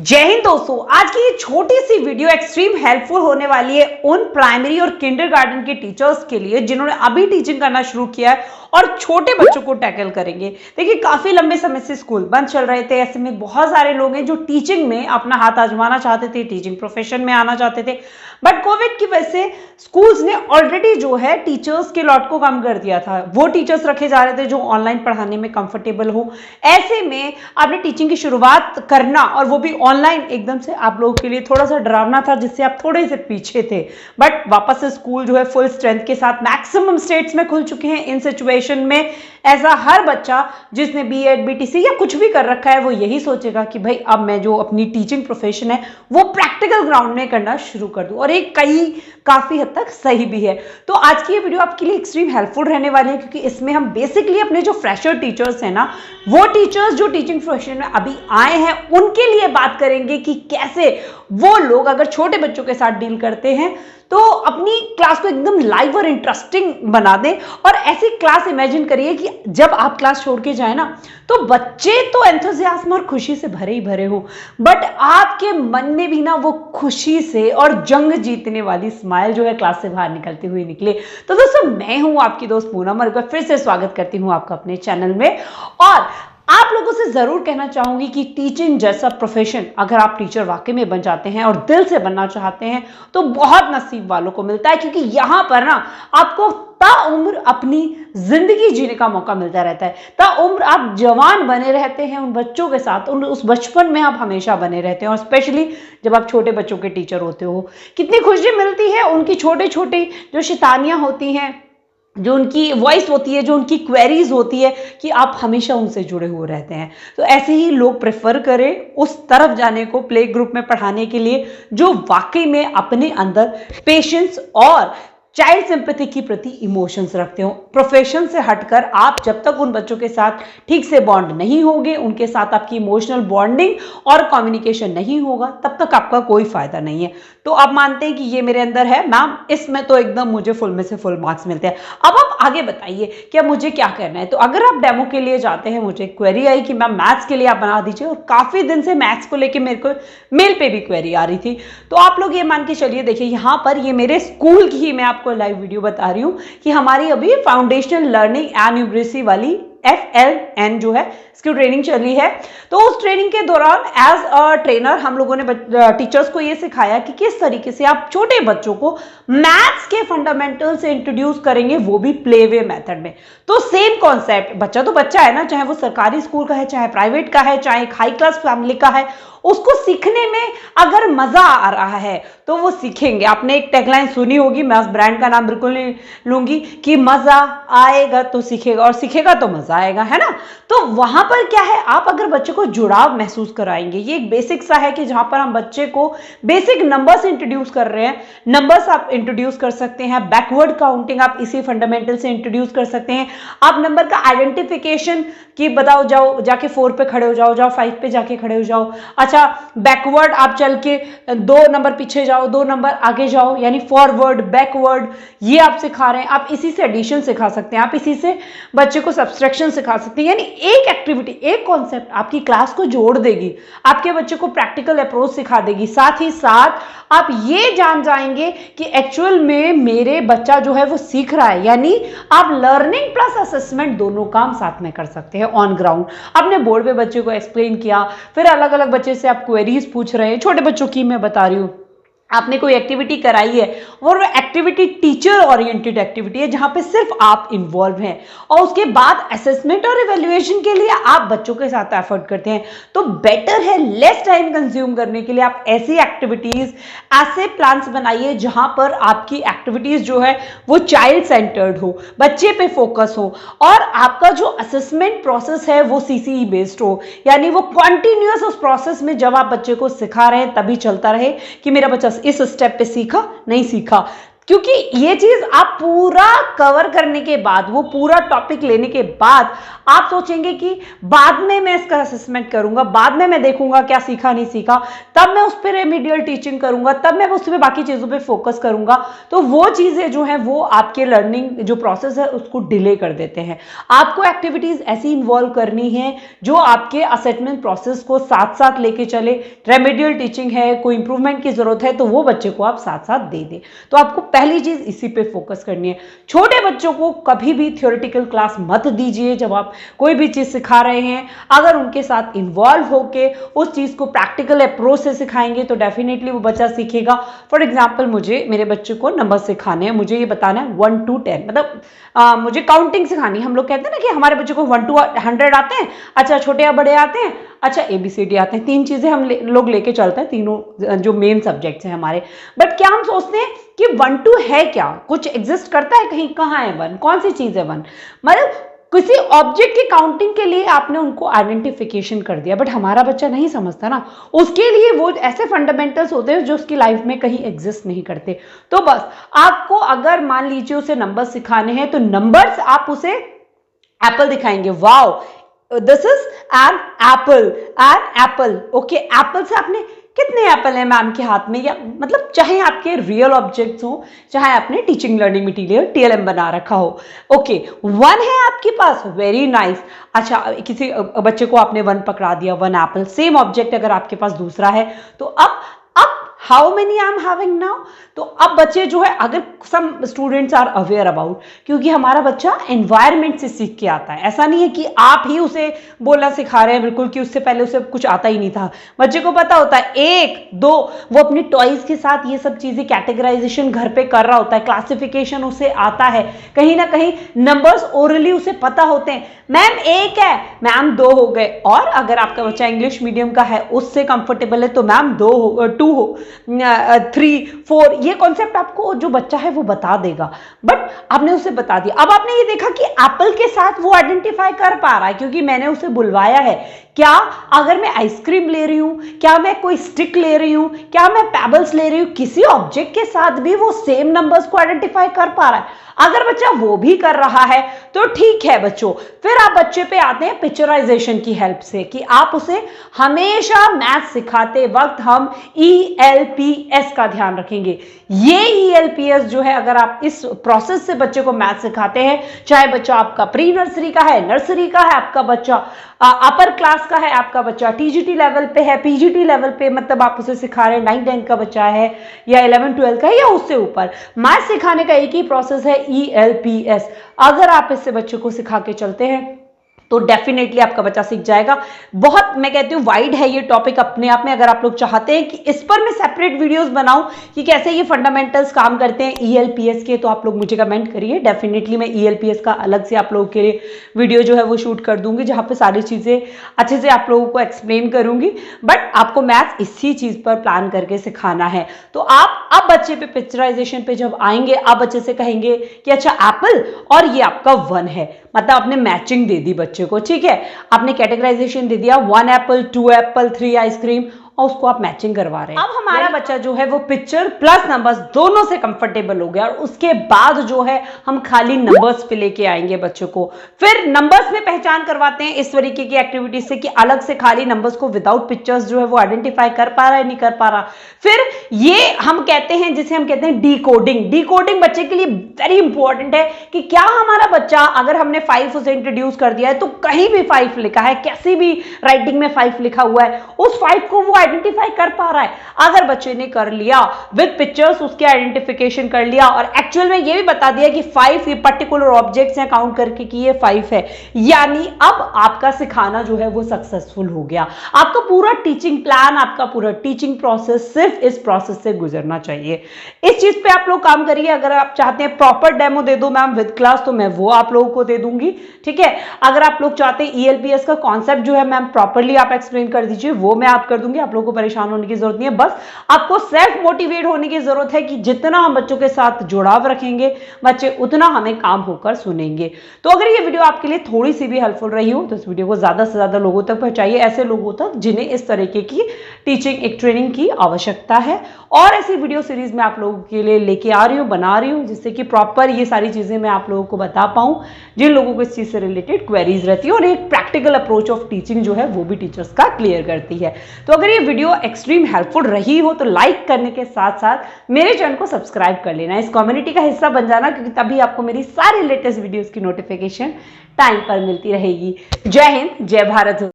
जय हिंद दोस्तों। आज की ये छोटी सी वीडियो एक्सट्रीम हेल्पफुल होने वाली है उन प्राइमरी और किंडरगार्टन के टीचर्स के लिए जिन्होंने अभी टीचिंग करना शुरू किया है और छोटे बच्चों को टैकल करेंगे। देखिए, काफी लंबे समय से स्कूल बंद चल रहे थे। ऐसे में बहुत सारे लोग हैं जो टीचिंग में अपना हाथ आजमाना चाहते थे, टीचिंग प्रोफेशन में आना चाहते थे, बट कोविड की वजह से स्कूल्स ने ऑलरेडी जो है टीचर्स के लॉट को कम कर दिया था। वो टीचर्स रखे जा रहे थे जो ऑनलाइन पढ़ाने में कंफर्टेबल हो। ऐसे में आपने टीचिंग की शुरुआत करना और वो भी ऑनलाइन एकदम से आप लोगों के लिए थोड़ा सा डरावना था, जिससे आप थोड़े से पीछे थे। बट वापस से स्कूल जो है फुल स्ट्रेंथ के साथ मैक्सिमम स्टेट्स में खुल चुके हैं। इन सिचुएशन में ऐसा हर बच्चा जिसने बीएड बीटीसी या कुछ भी कर रखा है वो यही सोचेगा कि भाई अब मैं जो अपनी टीचिंग प्रोफेशन है वो प्रैक्टिकल ग्राउंड में करना शुरू कर दूं, और एक काफी हद तक सही भी है। तो आज की ये वीडियो आपके लिए एक्सट्रीम हेल्पफुल रहने वाली है, क्योंकि इसमें हम बेसिकली अपने जो फ्रेशर टीचर्स हैं ना, वो टीचर्स जो टीचिंग प्रोफेशन में अभी आए हैं उनके लिए बात करेंगे कि कैसे वो लोग अगर छोटे बच्चों के साथ डील करते हैं तो अपनी क्लास को एकदम लाइव और इंटरेस्टिंग बना दें। और ऐसी क्लास इमेजिन करिए कि जब आप क्लास छोड़ के जाए ना तो बच्चे तो एंथुसियाज्म और खुशी से भरे ही भरे हो, बट आपके मन में भी ना वो खुशी से और जंग जीतने वाली स्माइल जो है क्लास से बाहर निकलते हुए निकले। तो दोस्तों, मैं हूं आपकी दोस्त पूनम और फिर से स्वागत करती हूं आपका अपने चैनल में। और आप लोगों से जरूर कहना चाहूंगी कि टीचिंग जैसा प्रोफेशन अगर आप टीचर वाकई में बन जाते हैं और दिल से बनना चाहते हैं तो बहुत नसीब वालों को मिलता है, क्योंकि यहां पर ना आपको ताउम्र अपनी जिंदगी जीने का मौका मिलता रहता है। ताउम्र आप जवान बने रहते हैं उन बच्चों के साथ, उस बचपन में आप हमेशा बने रहते हैं। और स्पेशली जब आप छोटे बच्चों के टीचर होते हो, कितनी खुशी मिलती है उनकी छोटी छोटी जो शैतानियां होती हैं, जो उनकी वॉइस होती है, जो उनकी क्वेरीज होती है, कि आप हमेशा उनसे जुड़े हुए रहते हैं। तो ऐसे ही लोग प्रेफर करें उस तरफ जाने को प्ले ग्रुप में पढ़ाने के लिए जो वाकई में अपने अंदर पेशेंस और चाइल्ड सिंपैथी के प्रति इमोशंस रखते हो। प्रोफेशन से हटकर आप जब तक उन बच्चों के साथ ठीक से बॉन्ड नहीं होगे, उनके साथ आपकी इमोशनल बॉन्डिंग और कम्युनिकेशन नहीं होगा, तब तक आपका कोई फायदा नहीं है। तो आप मानते हैं कि ये मेरे अंदर है मैम, इसमें तो एकदम मुझे फुल में से फुल मार्क्स मिलते हैं। अब आप आगे बताइए कि अब मुझे क्या करना है। तो अगर आप डेमो के लिए जाते हैं, मुझे क्वेरी आई कि मैम मैथ्स के लिए आप बना दीजिए, और काफी दिन से मैथ्स को लेकर मेरे को मेल पे भी क्वेरी आ रही थी। तो आप लोग ये मान के चलिए, देखिए यहाँ पर ये मेरे स्कूल की ही मैं आपको लाइव वीडियो बता रही हूं कि हमारी अभी फाउंडेशनल लर्निंग एंड न्यूमरेसी वाली FLN जो है इसकी ट्रेनिंग चल रही है। तो उस ट्रेनिंग के दौरान एज अ ट्रेनर हम लोगों ने टीचर्स को ये सिखाया कि किस तरीके से आप छोटे बच्चों को मैथ्स के फंडामेंटल से इंट्रोड्यूस करेंगे, वो भी प्ले वे मेथड में। तो सेम कॉन्सेप्ट, बच्चा तो बच्चा है ना, चाहे वो सरकारी स्कूल का है, चाहे प्राइवेट का है, चाहे एक हाई क्लास फैमिली का है, उसको सीखने में अगर मजा आ रहा है तो वो सीखेंगे। आपने एक टैगलाइन सुनी होगी, मैं उस ब्रांड का नाम बिल्कुल नहीं लूंगी, कि मजा आएगा तो सीखेगा और सीखेगा तो मजा आएगा, है ना। तो वहां पर क्या है, आप अगर बच्चे को जुड़ाव महसूस कराएंगे, ये एक बेसिक सा है कि जहां पर हम बच्चे को बेसिक नंबर्स इंट्रोड्यूस कर रहे हैं। नंबर्स आप इंट्रोड्यूस कर सकते हैं, बैकवर्ड काउंटिंग आप इसी फंडामेंटल से इंट्रोड्यूस कर सकते हैं। आप नंबर का आइडेंटिफिकेशन कि बताओ, जाओ जाके 4 पे खड़े हो जाओ, जाओ 5 पे जाके खड़े हो जाओ। अच्छा, बैकवर्ड आप चल के 2 नंबर पीछे जाओ, 2 नंबर आगे जाओ, यानी फॉरवर्ड बैकवर्ड, ये आप सिखा रहे हैं। आप इसी से एडिशन सिखा सकते हैं, आप इसी से बच्चे को सब्सट्रैक्शन सिखा सकते हैं। यानी एक एक्टिविटी, एक कॉन्सेप्ट आपकी क्लास को जोड़ देगी, आपके बच्चे को प्रैक्टिकल अप्रोच सिखा देगी। साथ ही साथ आप ये जान जाएंगे कि एक्चुअल में मेरे बच्चा जो है वो सीख रहा है। यानी आप लर्निंग प्लस असेसमेंट दोनों काम साथ में कर सकते हैं ऑन ग्राउंड। आपने बोर्ड पे बच्चे को एक्सप्लेन किया, फिर अलग अलग बच्चे से आप क्वेरीज पूछ रहे हैं। छोटे बच्चों की मैं बता रही हूँ, आपने कोई एक्टिविटी कराई है और वो एक्टिविटी टीचर ओरिएंटेड एक्टिविटी है जहां पे सिर्फ आप इन्वॉल्व हैं, और उसके बाद असेसमेंट और इवैल्यूएशन के लिए आप बच्चों के साथ एफर्ट करते हैं, तो बेटर है लेस टाइम कंज्यूम करने के लिए आप ऐसी एक्टिविटीज, ऐसे प्लान्स बनाइए जहां पर आपकी एक्टिविटीज जो है वो चाइल्ड सेंटर्ड हो, बच्चे पे फोकस हो, और आपका जो असेसमेंट प्रोसेस है वो CCE बेस्ड हो। यानी वो कॉन्टिन्यूअस उस प्रोसेस में जब आप बच्चे को सिखा रहे हैं तभी चलता रहे कि मेरा बच्चा इस स्टेप पे सीखा नहीं सीखा, क्योंकि ये चीज आप पूरा कवर करने के बाद, वो पूरा टॉपिक लेने के बाद आप सोचेंगे कि बाद में मैं इसका असेसमेंट करूंगा, बाद में मैं देखूंगा क्या सीखा नहीं सीखा, तब मैं उस पर रेमेडियल टीचिंग करूंगा, तब मैं उस पर बाकी चीजों पे फोकस करूंगा। तो वो चीजें जो है वो आपके लर्निंग जो प्रोसेस है उसको डिले कर देते हैं। आपको एक्टिविटीज ऐसी इन्वॉल्व करनी है जो आपके असेसमेंट प्रोसेस को साथ साथ लेके चले। रेमेडियल टीचिंग है, कोई इंप्रूवमेंट की जरूरत है, तो वो बच्चे को आप साथ साथ दे दें। तो आपको पहली चीज इसी पे फोकस करनी है। छोटे बच्चों को कभी भी थ्योरेटिकल क्लास मत दीजिए। जब आप कोई भी चीज सिखा रहे हैं, अगर उनके साथ इन्वॉल्व होके उस चीज को प्रैक्टिकल अप्रोच से सिखाएंगे तो डेफिनेटली वो बच्चा सीखेगा। फॉर एग्जाम्पल, मुझे मेरे बच्चे को नंबर सिखाने हैं, मुझे ये बताना है 1 to 10, मतलब मुझे काउंटिंग सिखानी है। हम लोग कहते हैं ना कि हमारे बच्चे को 1 to 100 आते हैं, अच्छा छोटे या बड़े आते हैं, अच्छा ABCD आते हैं। 3 चीजें हम लोग लेके चलते हैं, तीनों जो मेन सब्जेक्ट्स हैं हमारे। बट क्या हम सोचते हैं कि 1 2 है क्या, कुछ एग्जिस्ट करता है कहीं, कहाँ है 1, कौन सी चीज है 1? मतलब किसी ऑब्जेक्ट की काउंटिंग के लिए आपने उनको आइडेंटिफिकेशन कर दिया, बट हमारा बच्चा नहीं समझता ना, उसके लिए वो ऐसे फंडामेंटल्स होते हैं जो उसकी लाइफ में कहीं एग्जिस्ट नहीं करते। तो बस आपको अगर मान लीजिए उसे नंबर्स सिखाने हैं तो नंबर्स आप उसे एप्पल दिखाएंगे, wow this is an apple, okay. Apple से आपने कितने एप्पल हैं मैम के हाथ में, या मतलब चाहे आपके रियल ऑब्जेक्ट्स हो, चाहे आपने टीचिंग लर्निंग मटीरियल TLM बना रखा हो, ओके 1 है आपके पास, वेरी नाइस। अच्छा किसी बच्चे को आपने 1 पकड़ा दिया, 1 एप्पल, सेम ऑब्जेक्ट अगर आपके पास दूसरा है तो अब how many I am having now. तो अब बच्चे जो है, अगर some students are aware about, क्योंकि हमारा बच्चा एनवायरमेंट से सीख के आता है, ऐसा नहीं है कि आप ही उसे बोलना सिखा रहे हैं बिल्कुल, कि उससे पहले उसे कुछ आता ही नहीं था। बच्चे को पता होता है 1 2, वो अपनी टॉयज के साथ ये सब चीजें कैटेगराइजेशन घर पे कर रहा होता है, क्लासिफिकेशन उसे आता है, कहीं ना कहीं नंबर्स ओरली उसे पता होते हैं, मैम 1 है, मैम 2 हो गए। और अगर आपका बच्चा इंग्लिश मीडियम का है, उससे कंफर्टेबल है, तो मैम 2 हो, 2 हो, 3 4, ये कॉन्सेप्ट आपको जो बच्चा है वो बता देगा। बट आपने उसे बता दिया, अब आपने ये देखा कि एप्पल के साथ वो आइडेंटिफाई कर पा रहा है क्योंकि मैंने उसे बुलवाया है। क्या अगर मैं आइसक्रीम ले रही हूं, क्या मैं कोई स्टिक ले रही हूं, क्या मैं पेबल्स ले रही हूं, किसी ऑब्जेक्ट के साथ भी वो सेम नंबर्स को आइडेंटिफाई कर पा रहा है। अगर बच्चा वो भी कर रहा है तो ठीक है बच्चों। फिर आप बच्चे पे आते हैं पिक्चराइजेशन की हेल्प से, कि आप उसे हमेशा मैथ सिखाते वक्त हम ELPS का ध्यान रखेंगे। ये ELPS जो है, अगर आप इस प्रोसेस से बच्चे को मैथ सिखाते हैं, चाहे बच्चा आपका प्री नर्सरी का है, नर्सरी का है, आपका बच्चा अपर क्लास का है, आपका बच्चा TGT लेवल पे है, PGT लेवल पे, मतलब आप उसे सिखा रहे हैं 9-10 का बच्चा है या 11-12 का है या उससे ऊपर, मैथ सिखाने का एक ही प्रोसेस है ELPS। अगर आप इससे बच्चों को सिखा के चलते हैं तो डेफिनेटली आपका बच्चा सीख जाएगा। बहुत मैं कहती हूँ वाइड है ये टॉपिक अपने आप में। अगर आप लोग चाहते हैं कि इस पर मैं सेपरेट वीडियोस बनाऊं कि कैसे ये फंडामेंटल्स काम करते हैं ELPS के, तो आप लोग मुझे कमेंट करिए, डेफिनेटली मैं ELPS का अलग से आप लोगों के लिए वीडियो जो है वो शूट कर दूंगी, जहां पे सारी चीजें अच्छे से आप लोगों को एक्सप्लेन करूंगी। बट आपको मैथ्स इसी चीज पर प्लान करके सिखाना है। तो आप अब बच्चे पे पिक्चराइजेशन पे जब आएंगे, आप बच्चे से कहेंगे कि अच्छा एप्पल और ये आपका 1 है, मतलब आपने मैचिंग दे दी बच्चे को, ठीक है, आपने कैटेगराइजेशन दे दिया 1 एप्पल, 2 एप्पल, 3 आइसक्रीम, और उसको आप मैचिंग करवा रहे हैं। अब हमारा बच्चा जो है वो पिक्चर प्लस नंबर्स दोनों से कंफर्टेबल हो गया, और उसके बाद जो है हम खाली नंबर्स पे लेके आएंगे बच्चों को। फिर नंबर्स में पहचान करवाते हैं इस तरीके की एक्टिविटीज से कि अलग से खाली नंबर्स को विदाउट पिक्चर्स जो है वो आइडेंटिफाई कर पा रहा है, नहीं कर पा रहा। फिर ये हम कहते हैं, जिसे हम कहते हैं डीकोडिंग। डीकोडिंग बच्चे के लिए वेरी इंपॉर्टेंट है कि क्या हमारा बच्चा, अगर हमने 5 उसे इंट्रोड्यूस कर दिया है तो कहीं भी 5 लिखा है, कैसी भी राइटिंग में 5 लिखा हुआ है, उस 5 को वो आइडेंटिफाई कर पा रहा है। अगर बच्चे ने कर लिया विद पिक्चर्स, उसके आइडेंटिफिकेशन कर लिया और एक्चुअल में ये भी बता दिया कि 5 ये पर्टिकुलर ऑब्जेक्ट्स हैं, काउंट करके कि ये 5 है, यानी अब आपका सिखाना जो है वो सक्सेसफुल हो गया। आपका पूरा टीचिंग प्लान, आपका पूरा टीचिंग प्रोसेस सिर्फ इस प्रोसेस से गुजरना चाहिए। इस चीज पे आप लोग काम करिए। अगर आप चाहते हैं प्रॉपर डेमो दे दो मैम विद क्लास, तो मैं वो आप लोगों को दे दूंगी, ठीक है। अगर आप लोग चाहते हैं ELPS का कॉन्सेप्ट जो है मैम प्रॉपरली आप एक्सप्लेन कर दीजिए, वो मैं आप कर दूंगी। आप लोगों को परेशान होने की जरूरत नहीं है, बस आपको सेल्फ मोटिवेट होने की जरूरत है कि जितना हम बच्चों के साथ जुड़ाव रखेंगे, बच्चे उतना हमें काम होकर सुनेंगे। तो अगर ये वीडियो आपके लिए थोड़ी सी भी हेल्पफुल रही हो तो इस वीडियो को ज्यादा से ज्यादा लोगों तक पहुंचाइए, ऐसे लोगों तक जिन्हें इस तरीके की टीचिंग एक ट्रेनिंग की आवश्यकता है। और ऐसी वीडियो सीरीज में आप लोगों लोगों के लिए लेके आ रही हूँ, बना रही हूँ, जिससे कि प्रॉपर ये सारी चीज़ें मैं आप लोगों को बता पाऊँ जिन लोगों को इस चीज़ से रिलेटेड क्वेरीज रहती है, और एक प्रैक्टिकल अप्रोच ऑफ टीचिंग जो है वो भी टीचर्स का क्लियर करती है। तो अगर ये वीडियो एक्सट्रीम हेल्पफुल रही हो तो लाइक करने के साथ साथ मेरे चैनल को सब्सक्राइब कर लेना, इस कम्युनिटी का हिस्सा बन जाना, क्योंकि तभी आपको मेरी सारी लेटेस्ट वीडियोस की नोटिफिकेशन टाइम पर मिलती रहेगी। जय हिंद, जय भारत।